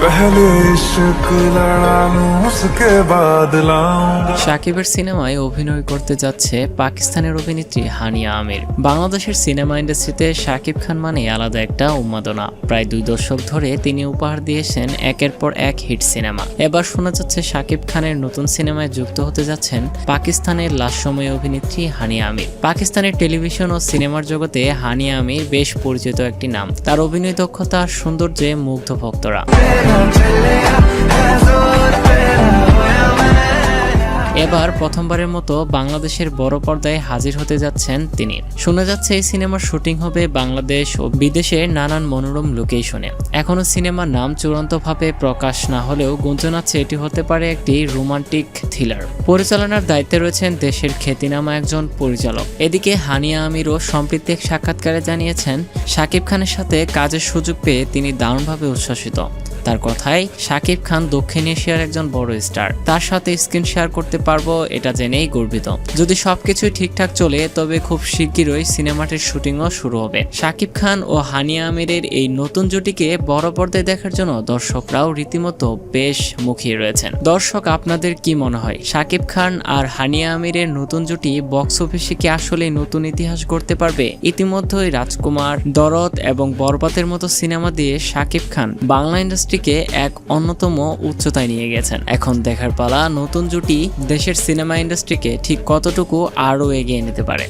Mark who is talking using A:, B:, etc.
A: पहले इश्क लड़ा लूं उसके बाद लाऊंगा।
B: শাকিবের সিনেমায় অভিনয় করতে যাচ্ছে পাকিস্তানের অভিনেত্রী হানিয়া আমির। বাংলাদেশের সিনেমা ইন্ডাস্ট্রিতে শাকিব খান মানে আলাদা একটা উন্মাদনা। প্রায় 2 দশক ধরে তিনি উপহার দিয়েছেন একের পর এক হিট সিনেমা। এবার শোনা যাচ্ছে শাকিব খানের নতুন সিনেমায় যুক্ত হতে যাচ্ছেন পাকিস্তানের লাস্যময়ী অভিনেত্রী হানিয়া আমির। পাকিস্তানের টেলিভিশন ও সিনেমার জগতে হানিয়া আমির বেশ পরিচিত একটি নাম। তার অভিনয় দক্ষতা আর সৌন্দর্যে মুগ্ধ ভক্তরা। এবার প্রথমবারের মতো বাংলাদেশের বড় পর্দায় হাজির হতে যাচ্ছেন তিনি। শোনা যাচ্ছে এই সিনেমার শুটিং হবে বাংলাদেশ ও বিদেশের নানান মনোরম লোকেশনে। এখনো সিনেমার নাম চূড়ান্তভাবে প্রকাশ না হলেও গুঞ্জন আছে এটি হতে পারে একটি রোমান্টিক থ্রিলার। পরিচালনার দায়িত্বে রয়েছেন দেশের খ্যাতিনামা একজন পরিচালক। এদিকে হানিয়া আমিরও সম্প্রতি এক সাক্ষাৎকারে জানিয়েছেন, শাকিব খানের সাথে কাজের সুযোগ পেয়ে তিনি দারুণভাবে উচ্ছ্বসিত। তার কথায়, শাকিব খান দক্ষিণ এশিয়ার একজন বড় স্টার, তার সাথে স্ক্রিন শেয়ার করতে পারবো এটা জেনেই গর্বিত। যদি সবকিছু ঠিকঠাক চলে তবে খুব শিগগিরই সিনেমাটির শুটিংও শুরু হবে। শাকিব খান ও হানিয়া আমিরের এই নতুন জুটিকে বড় পর্দায় দেখার জন্য দর্শকরাও রীতিমতো বেশ মুখিয়ে রয়েছেন। দর্শক, আপনাদের কি মনে হয়, শাকিব খান আর হানিয়া আমিরের নতুন জুটি বক্স অফিসে কি আসলে নতুন ইতিহাস গড়তে পারবে? ইতিমধ্যেই রাজকুমার, দরদ এবং বরবাদের মতো সিনেমা দিয়ে শাকিব খান বাংলা ইন্ডাস্ট্রিকে এক অন্যতম উচ্চতায় নিয়ে গেছেন। এখন দেখার পালা নতুন জুটি দেশের সিনেমা ইন্ডাস্ট্রিকে ঠিক কতটুকু আরও এগিয়ে নিতে পারে।